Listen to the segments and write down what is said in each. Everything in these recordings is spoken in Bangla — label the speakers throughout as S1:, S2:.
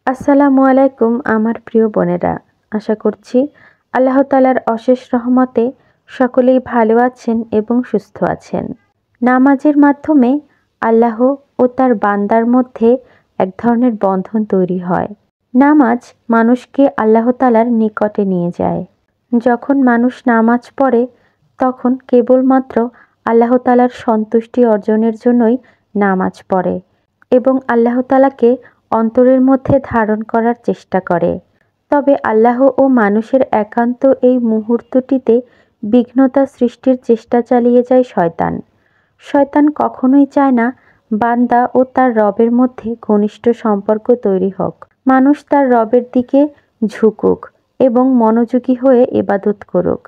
S1: আসসালামু আলাইকুম আমার প্রিয় বোনেরা। আশা করছি আল্লাহ তাআলার অশেষ রহমতে সকলেই ভালো আছেন এবং সুস্থ আছেন। নামাজের মাধ্যমে আল্লাহ ও তার বান্দার মধ্যে এক ধরনের বন্ধন তৈরি হয়। নামাজ মানুষকে আল্লাহ তাআলার নিকটে নিয়ে যায়। যখন মানুষ নামাজ পড়ে তখন কেবলমাত্র আল্লাহ তাআলার সন্তুষ্টি অর্জনের জন্যই নামাজ পড়ে এবং আল্লাহ তাআলাকে অন্তরের মধ্যে ধারণ করার চেষ্টা করে। তবে আল্লাহ ও মানুষের একান্ত এই মুহূর্তটিতে বিঘ্নতা সৃষ্টির চেষ্টা চালিয়ে যায় শয়তান। শয়তান কখনোই চায় না বান্দা ও তার রবের মধ্যে ঘনিষ্ঠ সম্পর্ক তৈরি হোক। মানুষ তার রবের দিকে ঝুঁকুক এবং মনোযোগী হয়ে ইবাদত করুক।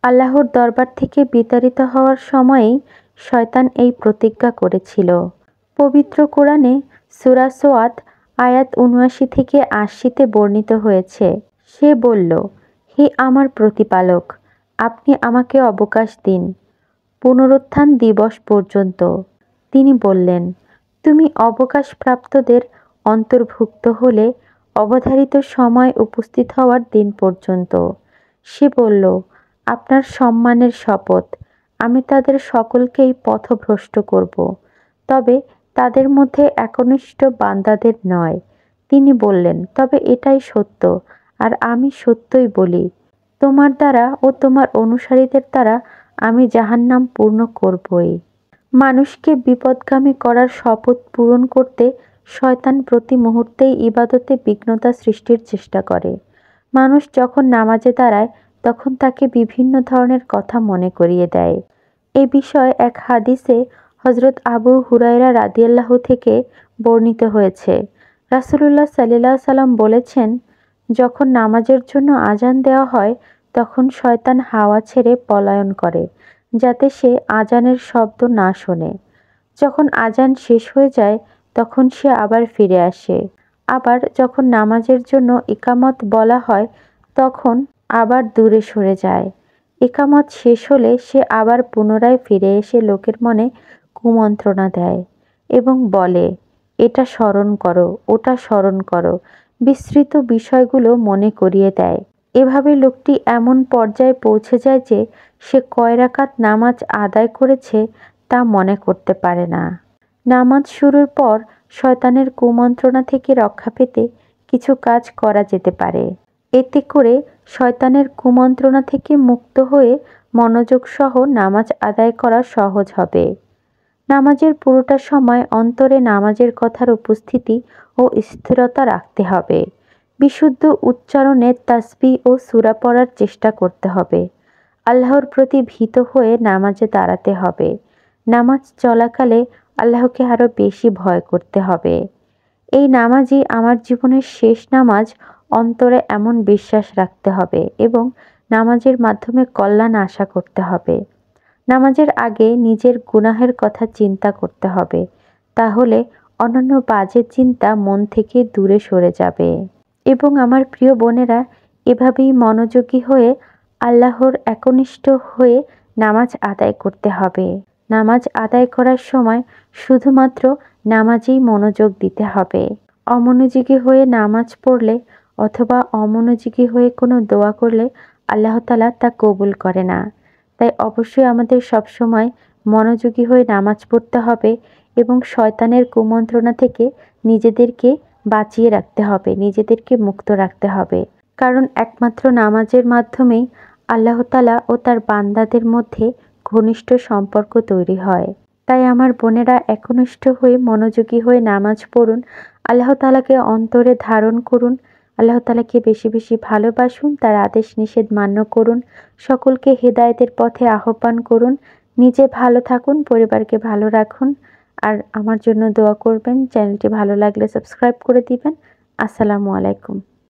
S1: আল্লাহর দরবার থেকে বিতাড়িত হওয়ার সময়েই শয়তান এই প্রতিজ্ঞা করেছিল। পবিত্র কোরআনে সূরা সোয়াদ আয়াত ৭৯ থেকে ৮০-তে বর্ণিত হয়েছে। সে বলল, হে আমার প্রতিপালক, আপনি আমাকে অবকাশ দিন পুনরুত্থান দিবস পর্যন্ত। তিনি বললেন, তুমি অবকাশপ্রাপ্তদের অন্তর্ভুক্ত হলে অবধারিত সময় উপস্থিত হওয়ার দিন পর্যন্ত। সে বলল, আপনার সম্মানের শপথ, আমি তাদের সকলকেই পথভ্রষ্ট করব, তবে তাদের মধ্যে একনিষ্ঠ বান্দাদের নয়। তিনি বললেন, তবে এটাই সত্য, আর আমি সত্যই বলি, তোমার দ্বারা ও তোমার অনুসারীদের দ্বারা আমি জাহান্নাম পূর্ণ করবই। মানুষকে বিপদগামী করার শপথ পূরণ করতে শয়তান প্রতি মুহূর্তেই ইবাদতে বিঘ্নতা সৃষ্টির চেষ্টা করে। মানুষ যখন নামাজে দাঁড়ায় তখন তাকে বিভিন্ন ধরনের কথা মনে করিয়ে দেয়। এ বিষয়ে এক হাদিসে হযরত আবু হুরায়রা রাদিয়াল্লাহু থেকে বর্ণিত হয়েছে। রাসূলুল্লাহ সাল্লাল্লাহু আলাইহি সাল্লাম বলেছেন, যখন নামাজের জন্য আজান দেওয়া হয় তখন শয়তান হাওয়া ছেড়ে পলায়ন করে যাতে সে আজানের শব্দ না শোনে। যখন আজান শেষ হয়ে যায় তখন সে আবার ফিরে আসে। আবার যখন নামাজের জন্য ইকামত বলা হয় তখন আবার দূরে সরে যায়। ইকামত শেষ হলে সে আবার পুনরায় ফিরে এসে লোকের মনে কুমন্ত্রণা দেয় এবং বলে, এটা স্মরণ করো, ওটা স্মরণ করো, বিস্তৃত বিষয়গুলো মনে করিয়ে দেয়। এভাবে লোকটি এমন পর্যায়ে পৌঁছে যায় যে সে কয় রাকাত নামাজ আদায় করেছে তা মনে করতে পারে না। নামাজ শুরুর পর শয়তানের কুমন্ত্রণা থেকে রক্ষা পেতে কিছু কাজ করা যেতে পারে। এতে করে শয়তানের কুমন্ত্রণা থেকে মুক্ত হয়ে মনোযোগ সহ নামাজ আদায় করা সহজ হবে। নামাজের পুরোটা সময় অন্তরে নামাজের কথার উপস্থিতি ও স্থিরতা রাখতে হবে। বিশুদ্ধ উচ্চারণে তাসবিহ ও সূরা পড়ার চেষ্টা করতে হবে। আল্লাহর প্রতি ভীত হয়ে নামাজে দাঁড়াতে হবে। নামাজ চলাকালে আল্লাহকে আরও বেশি ভয় করতে হবে। এই নামাজই আমার জীবনের শেষ নামাজ, অন্তরে এমন বিশ্বাস রাখতে হবে এবং নামাজের মাধ্যমে কল্যাণ আশা করতে হবে। নামাজের আগে নিজের গুনাহের কথা চিন্তা করতে হবে, তাহলে অন্যান্য বাজে চিন্তা মন থেকে দূরে সরে যাবে। এবং আমার প্রিয় বোনেরা, এভাবেই মনোযোগী হয়ে আল্লাহর একনিষ্ঠ হয়ে নামাজ আদায় করতে হবে। নামাজ আদায় করার সময় শুধুমাত্র নামাজেই মনোযোগ দিতে হবে। অমনোযোগী হয়ে নামাজ পড়লে অথবা অমনোযোগী হয়ে কোনো দোয়া করলে আল্লাহ তাআলা তা কবুল করে না। তাই অবশ্যই আমাদের সবসময় মনোযোগী হয়ে নামাজ পড়তে হবে এবং শয়তানের কুমন্ত্রণা থেকে নিজেদেরকে বাঁচিয়ে রাখতে হবে, নিজেদেরকে মুক্ত রাখতে হবে। কারণ একমাত্র নামাজের মাধ্যমেই আল্লাহ তাআলা ও তার বান্দাদের মধ্যে ঘনিষ্ঠ সম্পর্ক তৈরি হয়। তাই আমার বোনেরা একনিষ্ঠ হয়ে মনোযোগী হয়ে নামাজ পড়ুন, আল্লাহ তাআলাকে অন্তরে ধারণ করুন, আল্লাহ তাআলাকে বেশি বেশি ভালোবাসুন, তার আদেশ নিষেধ মান্য করুন, সকলকে হেদায়েতের পথে আহ্বান করুন, নিজে ভালো থাকুন, পরিবারকে ভালো রাখুন, আর আমার জন্য দোয়া করবেন। চ্যানেলটি ভালো লাগলে সাবস্ক্রাইব করে দিবেন। আসসালামু আলাইকুম।